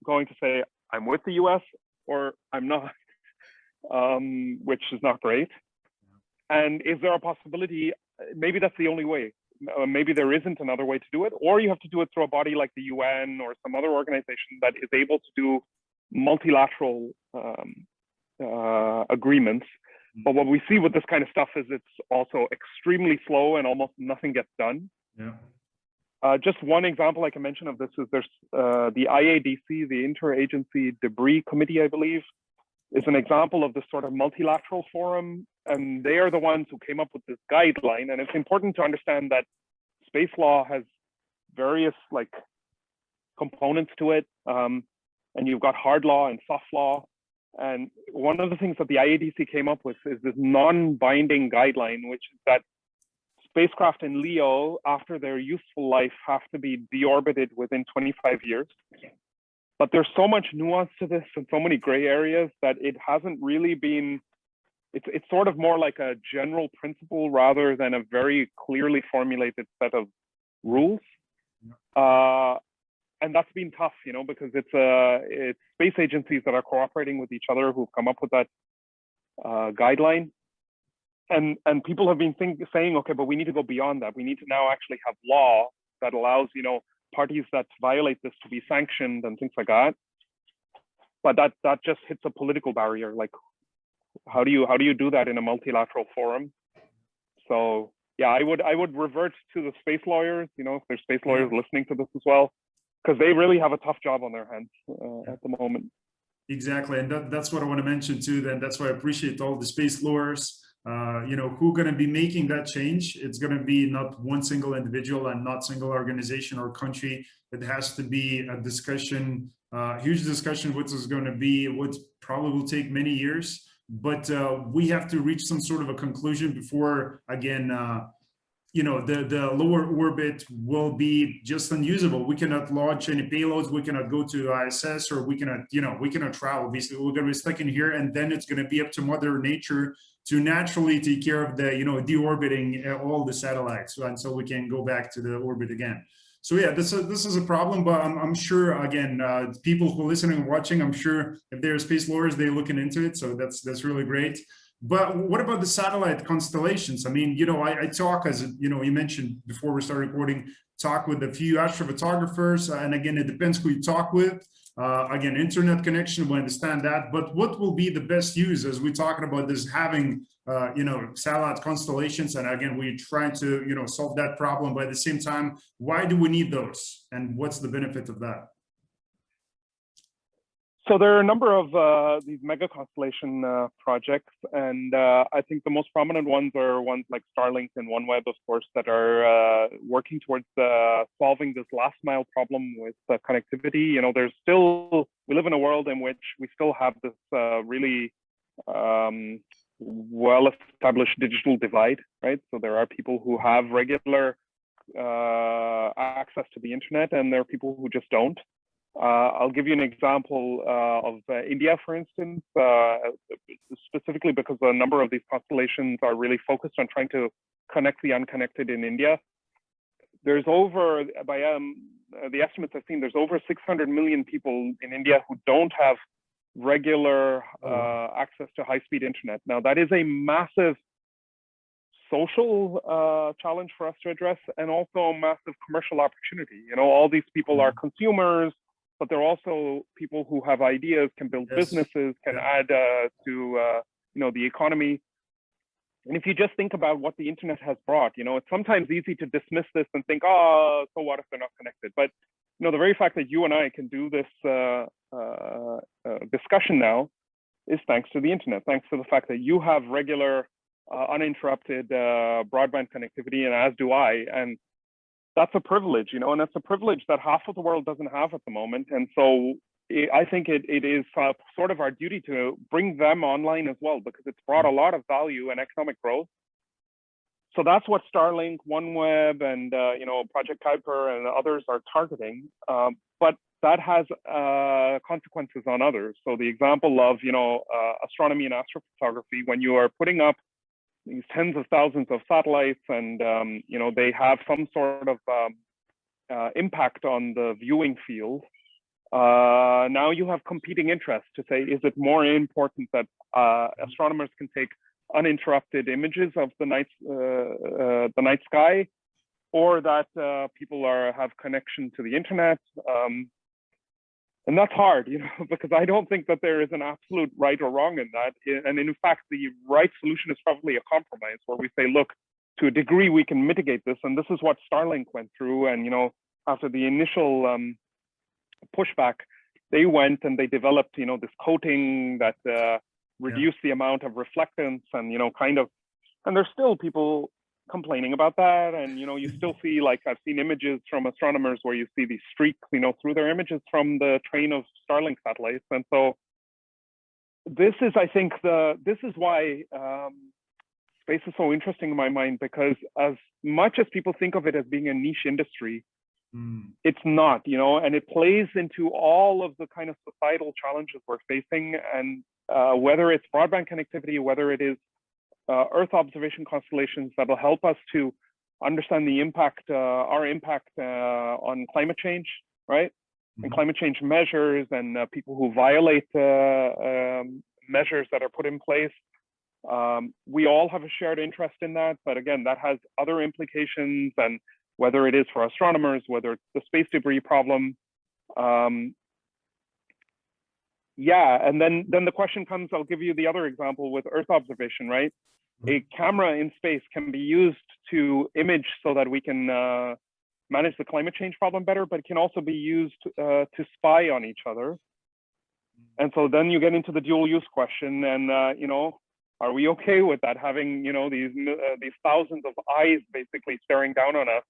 going to say, I'm with the US or I'm not, which is not great. And is there a possibility, maybe that's the only way, maybe there isn't another way to do it, or you have to do it through a body like the UN or some other organization that is able to do multilateral agreements. But what we see with this kind of stuff is it's also extremely slow and almost nothing gets done. Yeah. Just one example I can mention of this is there's the IADC, the Interagency Debris Committee, I believe, is an example of this sort of multilateral forum. And they are the ones who came up with this guideline. And it's important to understand that space law has various like components to it. And you've got hard law and soft law. And one of the things that the IADC came up with is this non-binding guideline, which is that spacecraft in LEO, after their useful life, have to be deorbited within 25 years. But there's so much nuance to this and so many gray areas that it hasn't really been, it's sort of more like a general principle rather than a very clearly formulated set of rules. And that's been tough, because it's space agencies that are cooperating with each other who've come up with that guideline. And people have been saying, okay, but we need to go beyond that. We need to now actually have law that allows, parties that violate this to be sanctioned and things like that. but that just hits a political barrier. Like, how do you do that in a multilateral forum? So yeah, I would revert to the space lawyers, if there's space lawyers listening to this as well, because they really have a tough job on their hands at the moment. Exactly, and that's what I want to mention too. Then that's why I appreciate all the space lawyers. Who are going to be making that change. It's going to be not one single individual and not single organization or country. It has to be a discussion, huge discussion, which is going to be what probably will take many years. But we have to reach some sort of a conclusion before, again, the lower orbit will be just unusable. We cannot launch any payloads. We cannot go to ISS, or we cannot travel. Basically, we're going to be stuck in here, and then it's going to be up to Mother Nature to naturally take care of the, deorbiting all the satellites, and so we can go back to the orbit again. So yeah, this is a problem, but I'm sure, again, people who are listening and watching, I'm sure if they're space lawyers, they're looking into it. So that's really great. But what about the satellite constellations? I mean, I talk, as you mentioned before we start recording, talk with a few astrophotographers, and again, it depends who you talk with. Again, internet connection, we understand that, but what will be the best use as we're talking about this, having satellite constellations? And again, we're trying to solve that problem, but at the same time, why do we need those, and what's the benefit of that? So there are a number of these mega constellation projects, and I think the most prominent ones are ones like Starlink and OneWeb, of course, that are working towards solving this last mile problem with connectivity. There's still, we live in a world in which we still have this really well-established digital divide, right? So there are people who have regular access to the internet, and there are people who just don't. I'll give you an example of India, for instance, specifically because a number of these constellations are really focused on trying to connect the unconnected in India. There's over, by the estimates I've seen, there's over 600 million people in India who don't have regular access to high-speed internet. Now, that is a massive social challenge for us to address, and also a massive commercial opportunity. All these people are consumers, but they're also people who have ideas, can build businesses, can add to the economy. And if you just think about what the internet has brought, it's sometimes easy to dismiss this and think, oh, so what if they're not connected? But the very fact that you and I can do this discussion now is thanks to the internet, thanks to the fact that you have regular, uninterrupted broadband connectivity, and as do I. And that's a privilege, and that's a privilege that half of the world doesn't have at the moment. And so I think it is sort of our duty to bring them online as well, because it's brought a lot of value and economic growth. So that's what Starlink, OneWeb, and Project Kuiper and others are targeting. But that has consequences on others. So the example of astronomy and astrophotography, when you are putting up these tens of thousands of satellites, and they have some sort of impact on the viewing field. Now you have competing interests to say, is it more important that astronomers can take uninterrupted images of the night sky, or that people have connection to the internet? And that's hard, because I don't think that there is an absolute right or wrong in that. And in fact, the right solution is probably a compromise where we say, look, to a degree, we can mitigate this. And this is what Starlink went through. And, after the initial pushback, they went and they developed, this coating that reduced the amount of reflectance, and, and there's still people complaining about that. And you still see, like, I've seen images from astronomers where you see these streaks through their images from the train of Starlink satellites. And so this is, I think, this is why space is so interesting in my mind, because as much as people think of it as being a niche industry, it's not, and it plays into all of the kind of societal challenges we're facing. And whether it's broadband connectivity, whether it is Earth observation constellations that will help us to understand the impact, our impact on climate change, right? And climate change measures, and people who violate measures that are put in place. We all have a shared interest in that, but again, that has other implications, and whether it is for astronomers, whether it's the space debris problem. yeah, and then the question comes, I'll give you the other example with Earth observation, right? A camera in space can be used to image so that we can manage the climate change problem better, but it can also be used to spy on each other. And so then you get into the dual use question, and you know, are we okay with that, having, you know, these thousands of eyes basically staring down on us?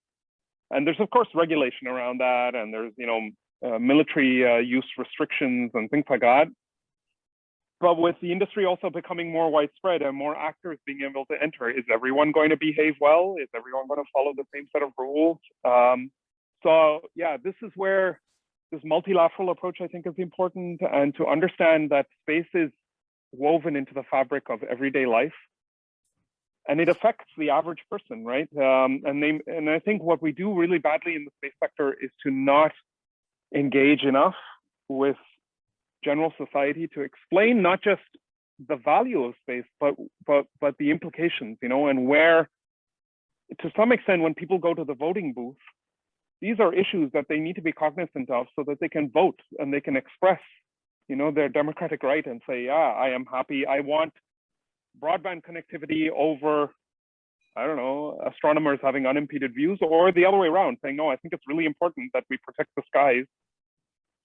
And there's of course regulation around that, and there's, you know, military use restrictions and things like that. But with the industry also becoming more widespread and more actors being able to enter, is everyone going to behave well? Is everyone going to follow the same set of rules? So yeah, this is where this multilateral approach, I think, is important, and to understand that space is woven into the fabric of everyday life, and it affects the average person, right? And I think what we do really badly in the space sector is to not engage enough with general society to explain not just the value of space, but the implications, you know, and where, to some extent, when people go to the voting booth, these are issues that they need to be cognizant of so that they can vote and they can express, you know, their democratic right and say, yeah, I am happy, I want broadband connectivity over, I don't know, astronomers having unimpeded views, or the other way around, saying, no, I think it's really important that we protect the skies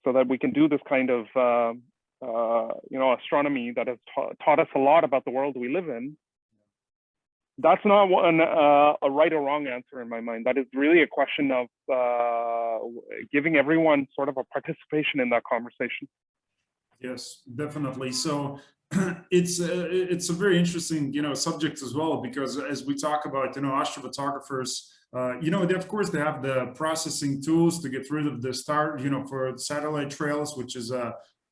so that we can do this kind of, you know, astronomy that has taught us a lot about the world we live in. That's not a right or wrong answer in my mind. That is really a question of giving everyone sort of a participation in that conversation. Yes, definitely. So it's a very interesting, you know, subject as well, because as we talk about, you know, astrophotographers, you know, they, of course, they have the processing tools to get rid of the star, you know, for satellite trails, which is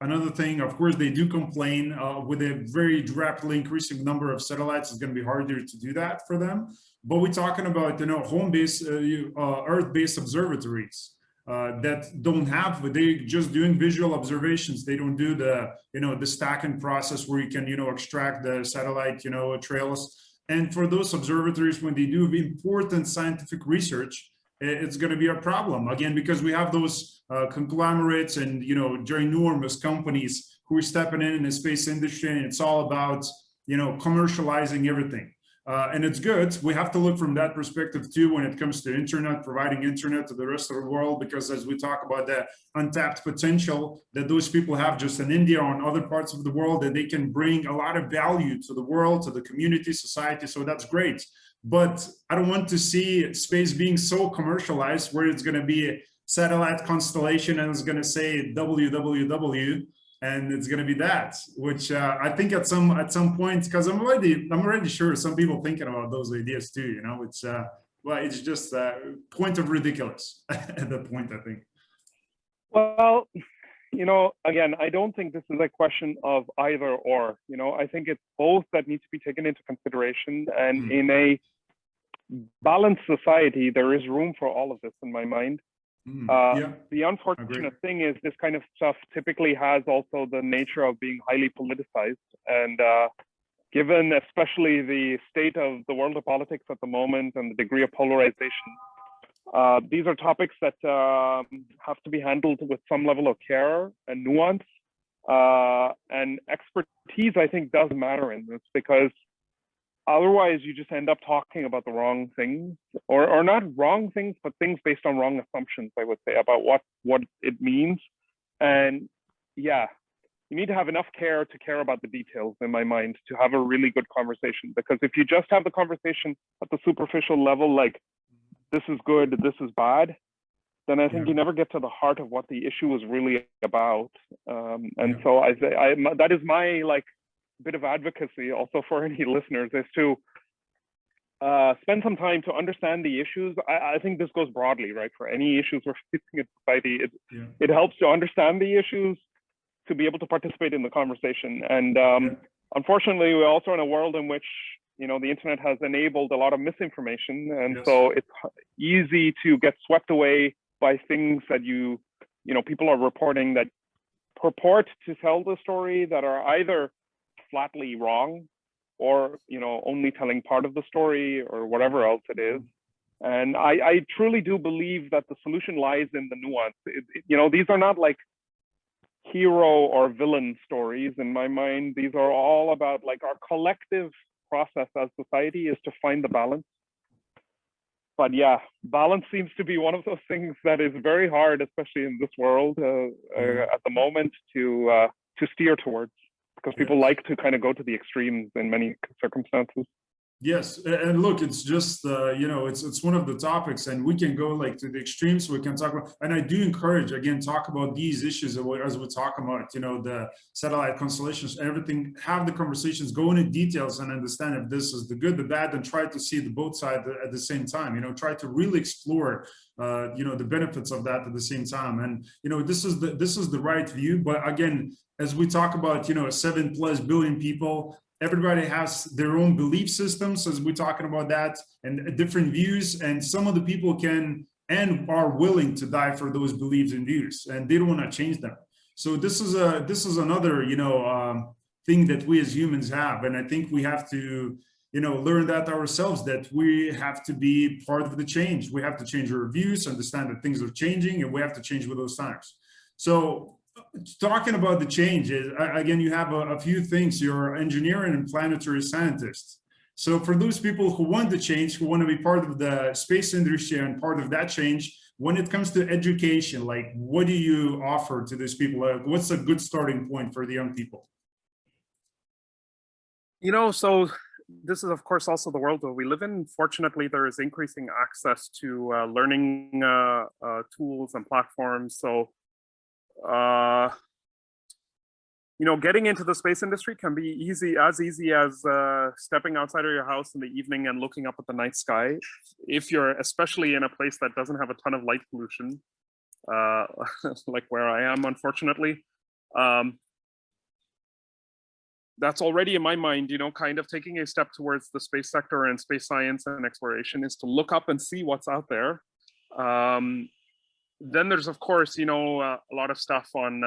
another thing. Of course, they do complain with a very rapidly increasing number of satellites. It's going to be harder to do that for them. But we're talking about, you know, home-based, Earth-based observatories that don't have, they're just doing visual observations. They don't do the, you know, the stacking process where you can, you know, extract the satellite, you know, trails. And for those observatories, when they do important scientific research, it's going to be a problem again, because we have those conglomerates and, you know, ginormous companies who are stepping in the space industry, and it's all about, you know, commercializing everything. And it's good. We have to look from that perspective too when it comes to internet, providing internet to the rest of the world, because as we talk about the untapped potential that those people have just in India or in other parts of the world, that they can bring a lot of value to the world, to the community, society. So that's great. But I don't want to see space being so commercialized where it's going to be a satellite constellation and it's going to say www. And it's going to be that, which I think at some point, because I'm already sure some people thinking about those ideas too. You know, it's well, it's just a point of ridiculous at that point, I think. Well, you know, again, I don't think this is a question of either or. You know, I think it's both that need to be taken into consideration. And in a balanced society, there is room for all of this, in my mind. Yeah, the unfortunate thing is this kind of stuff typically has also the nature of being highly politicized, and given especially the state of the world of politics at the moment and the degree of polarization, these are topics that have to be handled with some level of care and nuance, and expertise, I think, does matter in this, because otherwise you just end up talking about the wrong things, or not wrong things, but things based on wrong assumptions, I would say, about what it means. And yeah, you need to have enough care to care about the details, in my mind, to have a really good conversation. Because if you just have the conversation at the superficial level, like this is good, this is bad, then I think you never get to the heart of what the issue is really about. So I that is my like bit of advocacy also for any listeners, is to spend some time to understand the issues. I think this goes broadly, right? For any issues we're facing in society, it helps to understand the issues to be able to participate in the conversation. And unfortunately, we're also in a world in which, you know, the internet has enabled a lot of misinformation, and so it's easy to get swept away by things that you know, people are reporting that purport to tell the story that are either flatly wrong, or, you know, only telling part of the story, or whatever else it is. And I truly do believe that the solution lies in the nuance. You know, these are not like hero or villain stories in my mind. These are all about like our collective process as society is to find the balance. But yeah, balance seems to be one of those things that is very hard, especially in this world at the moment, to steer towards, because people like to kind of go to the extremes in many circumstances. Yes, and look, it's just you know, it's one of the topics, and we can go like to the extremes. We can talk about, and I do encourage again, talk about these issues as we talk about, you know, the satellite constellations, everything. Have the conversations, go into details, and understand if this is the good, the bad, and try to see the both sides at the same time. You know, try to really explore, you know, the benefits of that at the same time. And you know, this is the right view. But again, as we talk about, you know, 7+ billion people. Everybody has their own belief systems, as we're talking about that, and different views. And some of the people can and are willing to die for those beliefs and views, and they don't want to change them. So this is another, you know, thing that we as humans have, and I think we have to, you know, learn that ourselves, that we have to be part of the change. We have to change our views, understand that things are changing, and we have to change with those times. So talking about the changes, again, you have a few things. You're an engineer and planetary scientist. So for those people who want to change, who want to be part of the space industry and part of that change, when it comes to education, like what do you offer to these people? What's a good starting point for the young people? You know, so this is, of course, also the world that we live in. Fortunately, there is increasing access to learning tools and platforms. So you know, getting into the space industry can be easy as stepping outside of your house in the evening and looking up at the night sky. If you're especially in a place that doesn't have a ton of light pollution, like where I am, unfortunately, that's already in my mind, you know, kind of taking a step towards the space sector and space science and exploration is to look up and see what's out there. Then there's, of course, you know, a lot of stuff on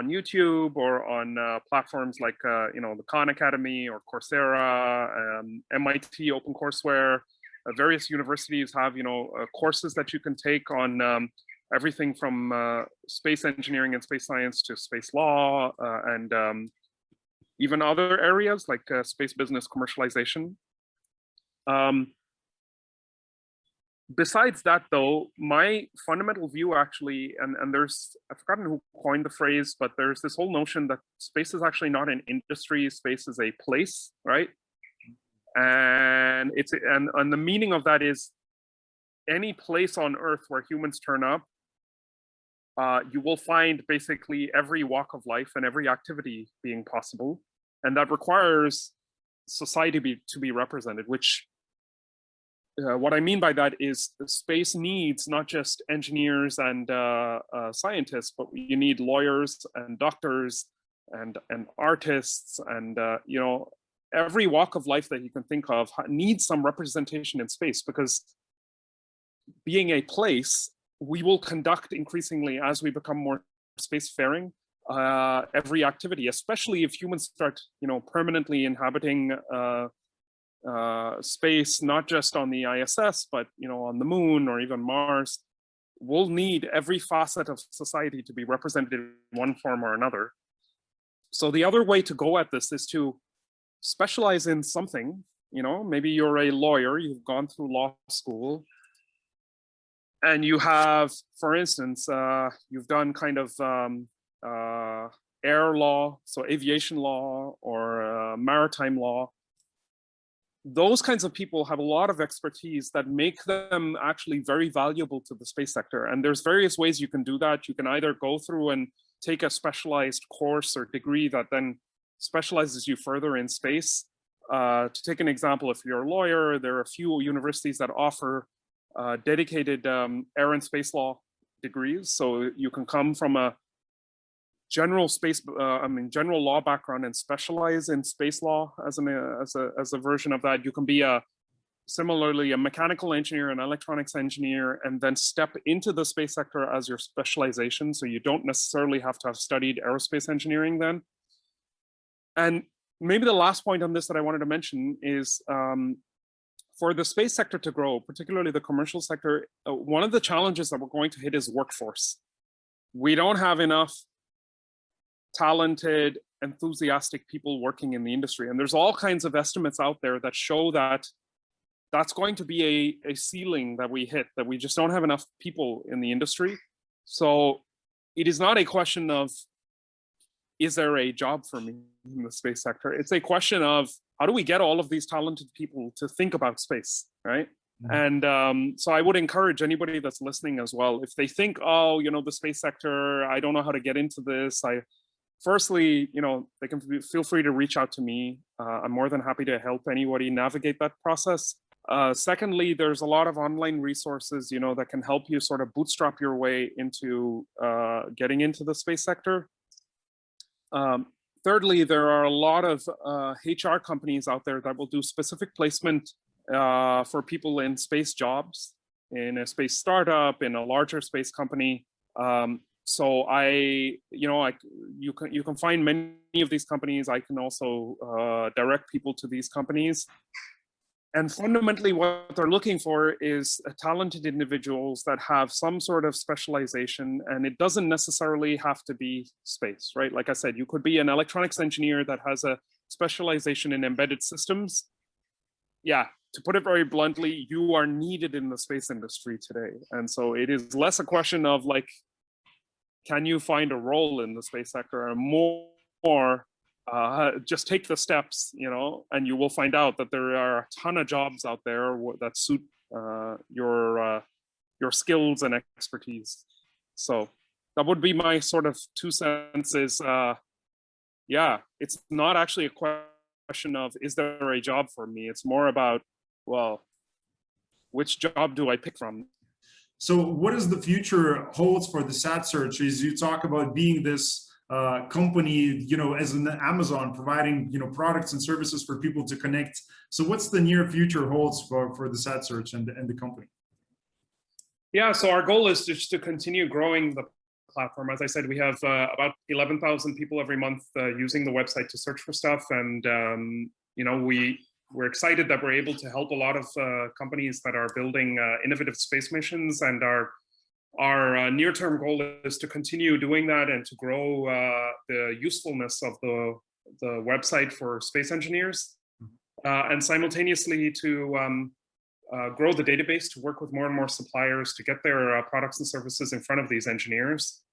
YouTube or on platforms like, you know, the Khan Academy or Coursera, MIT OpenCourseWare. Various universities have, you know, courses that you can take on everything from space engineering and space science to space law and even other areas like space business commercialization. Besides that, though, my fundamental view actually, and there's, I've forgotten who coined the phrase, but there's this whole notion that space is actually not an industry, space is a place, right? And it's, and the meaning of that is any place on Earth where humans turn up, you will find basically every walk of life and every activity being possible. And that requires society to be represented, which what I mean by that is the space needs not just engineers and scientists, but you need lawyers and doctors and artists and you know, every walk of life that you can think of needs some representation in space, because being a place, we will conduct increasingly as we become more spacefaring every activity, especially if humans start, you know, permanently inhabiting space, not just on the ISS, but, you know, on the moon or even Mars. We'll need every facet of society to be represented in one form or another. So the other way to go at this is to specialize in something. You know, maybe you're a lawyer, you've gone through law school, and you have, for instance, you've done kind of air law, so aviation law or maritime law. Those kinds of people have a lot of expertise that make them actually very valuable to the space sector. And there's various ways you can do that. You can either go through and take a specialized course or degree that then specializes you further in space. To take an example, if you're a lawyer, there are a few universities that offer dedicated air and space law degrees. So you can come from a general space, general law background and specialize in space law as a version of that. You can be similarly a mechanical engineer, an electronics engineer, and then step into the space sector as your specialization. So you don't necessarily have to have studied aerospace engineering then. And maybe the last point on this that I wanted to mention is for the space sector to grow, particularly the commercial sector, one of the challenges that we're going to hit is workforce. We don't have enough talented, enthusiastic people working in the industry. And there's all kinds of estimates out there that show that that's going to be a ceiling that we hit, that we just don't have enough people in the industry. So it is not a question of, is there a job for me in the space sector? It's a question of, how do we get all of these talented people to think about space, right? And so I would encourage anybody that's listening as well, if they think, oh, the space sector, I don't know how to get into this. Firstly, they can feel free to reach out to me. I'm more than happy to help anybody navigate that process. Secondly, there's a lot of online resources, that can help you sort of bootstrap your way into getting into the space sector. Thirdly, there are a lot of HR companies out there that will do specific placement for people in space jobs, in a space startup, in a larger space company. So you can find many of these companies. I can also direct people to these companies. And fundamentally, what they're looking for is talented individuals that have some sort of specialization, and it doesn't necessarily have to be space, right? Like I said, you could be an electronics engineer that has a specialization in embedded systems. Yeah, to put it very bluntly, you are needed in the space industry today. And so it is less a question of like, can you find a role in the space sector, and more just take the steps, and you will find out that there are a ton of jobs out there that suit your skills and expertise. So that would be my sort of 2 cents. Is yeah, it's not actually a question of, is there a job for me? It's more about, well, which job do I pick from? So what does the future holds for the satsearch? As you talk about being this company, as an Amazon, providing, products and services for people to connect. So what's the near future holds for the satsearch and the company? Yeah, so our goal is just to continue growing the platform. As I said, we have about 11,000 people every month using the website to search for stuff. And, we're excited that we're able to help a lot of companies that are building innovative space missions, and our near-term goal is to continue doing that and to grow the usefulness of the website for space engineers, and simultaneously to grow the database, to work with more and more suppliers to get their products and services in front of these engineers.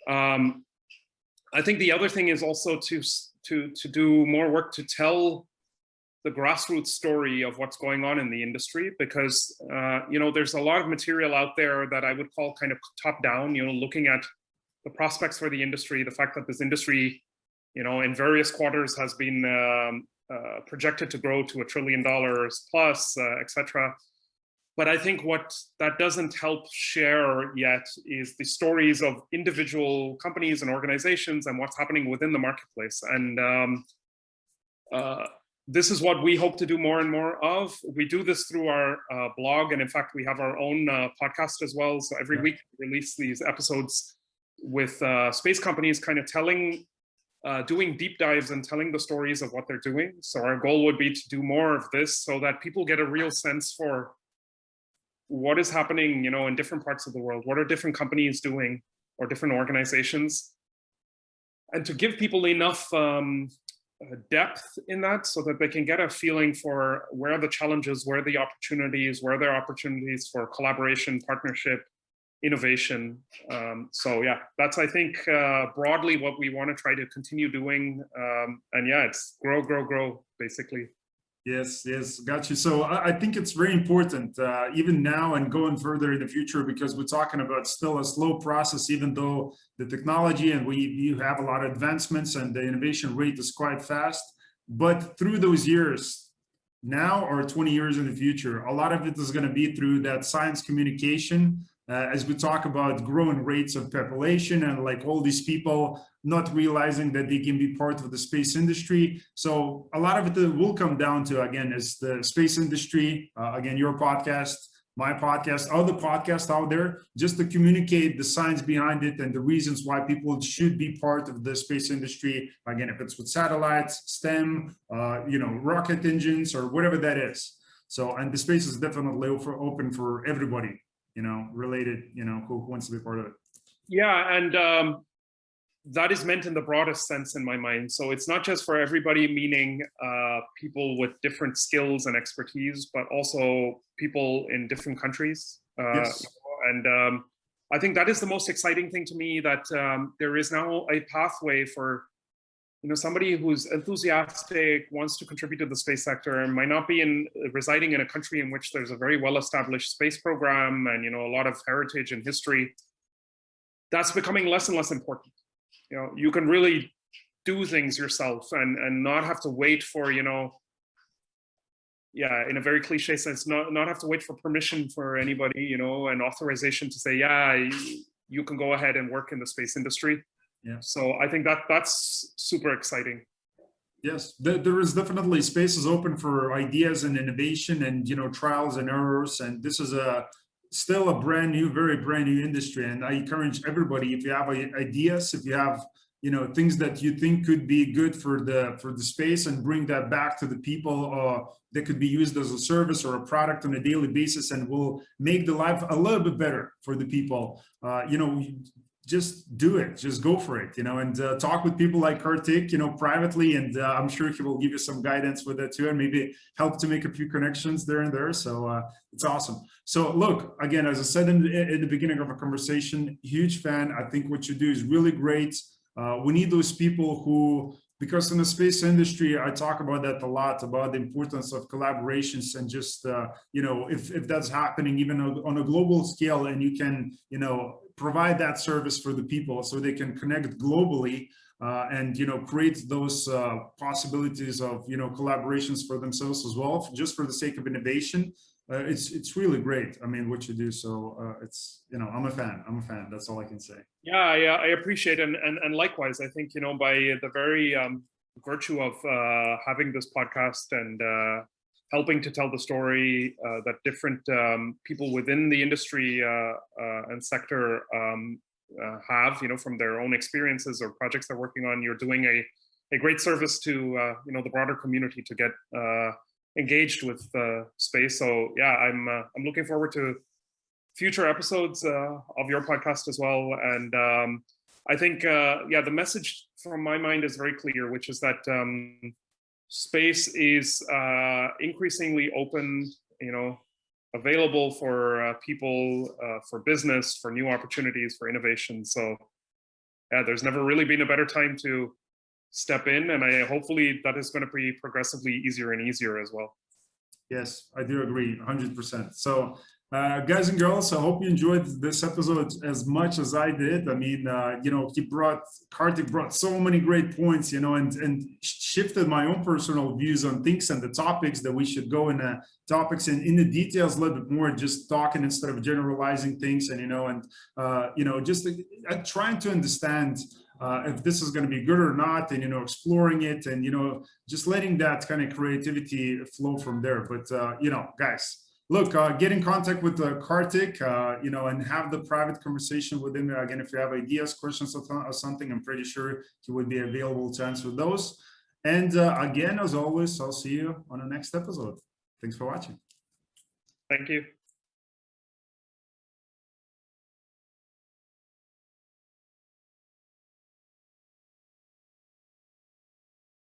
I think the other thing is also to do more work to tell the grassroots story of what's going on in the industry, because there's a lot of material out there that I would call kind of top down, looking at the prospects for the industry, the fact that this industry, in various quarters has been projected to grow to $1 trillion plus, etc. But I think what that doesn't help share yet is the stories of individual companies and organizations and what's happening within the marketplace. And this is what we hope to do more and more of. We do this through our blog, and in fact, we have our own podcast as well. So every week we release these episodes with space companies kind of doing deep dives and telling the stories of what they're doing. So our goal would be to do more of this so that people get a real sense for what is happening, in different parts of the world. What are different companies doing, or different organizations? And to give people enough depth in that so that they can get a feeling for where are the challenges, where are the opportunities, where are there opportunities for collaboration, partnership, innovation. So yeah, that's, I think, broadly what we want to try to continue doing. And yeah, it's grow, basically. Yes, got you. So I think it's very important, even now and going further in the future, because we're talking about still a slow process, even though the technology and you have a lot of advancements and the innovation rate is quite fast. But through those years, now or 20 years in the future, a lot of it is going to be through that science communication, as we talk about growing rates of population and like all these people not realizing that they can be part of the space industry. So a lot of it will come down to, again, is the space industry, again, your podcast, my podcast, other podcasts out there, just to communicate the science behind it and the reasons why people should be part of the space industry. Again, if it's with satellites, STEM, rocket engines, or whatever that is. So, and the space is definitely open for everybody, related, who wants to be part of it. Yeah, and that is meant in the broadest sense in my mind. So it's not just for everybody, meaning people with different skills and expertise, but also people in different countries. Yes. And I think that is the most exciting thing to me, that there is now a pathway for, you know, somebody who's enthusiastic, wants to contribute to the space sector, and might not be residing in a country in which there's a very well-established space program and, you know, a lot of heritage and history. That's becoming less and less important. You know, you can really do things yourself and not have to wait for, you know, yeah, in a very cliche sense, not have to wait for permission for anybody, you know, and authorization to say, yeah, you can go ahead and work in the space industry. Yeah. So I think that's super exciting. Yes, there is definitely spaces open for ideas and innovation and, you know, trials and errors. And this is still a very brand new industry. And I encourage everybody, if you have ideas, if you have, you know, things that you think could be good for the space, and bring that back to the people that could be used as a service or a product on a daily basis, and will make the life a little bit better for the people. You know, just do it, just go for it, you know, and talk with people like Kartik, you know, privately, and I'm sure he will give you some guidance with it too, and maybe help to make a few connections there and there. So it's awesome. So look, again, as I said in the beginning of our conversation, huge fan. I think what you do is really great. We need those people who, because in the space industry, I talk about that a lot, about the importance of collaborations, and just, you know, if that's happening even on a global scale, and you can, you know, provide that service for the people so they can connect globally, and, you know, create those possibilities of, you know, collaborations for themselves as well, just for the sake of innovation. It's really great. I mean, what you do. So it's, you know, I'm a fan. That's all I can say. Yeah, I appreciate it. And likewise, I think, you know, by the very virtue of having this podcast and helping to tell the story that different people within the industry and sector have, you know, from their own experiences or projects they're working on, you're doing a great service to, you know, the broader community to get engaged with space. So yeah, I'm looking forward to future episodes of your podcast as well. And I think, yeah, the message from my mind is very clear, which is that space is increasingly open, you know, available for people, for business, for new opportunities, for innovation. So yeah, there's never really been a better time to step in, and hopefully that is going to be progressively easier and easier as well. Yes, I do agree 100%. So guys and girls, I hope you enjoyed this episode as much as I did. I mean, you know, Kartik brought so many great points, you know, and shifted my own personal views on things and the topics that we should go in topics and in the details a little bit more, just talking instead of generalizing things, and, you know, and, you know, just trying to understand if this is going to be good or not, and, you know, exploring it, and, you know, just letting that kind of creativity flow from there. But, you know, guys, look, get in contact with Kartik, you know, and have the private conversation with him. Again, if you have ideas, questions, or something, I'm pretty sure he would be available to answer those. And again, as always, I'll see you on the next episode. Thanks for watching. Thank you.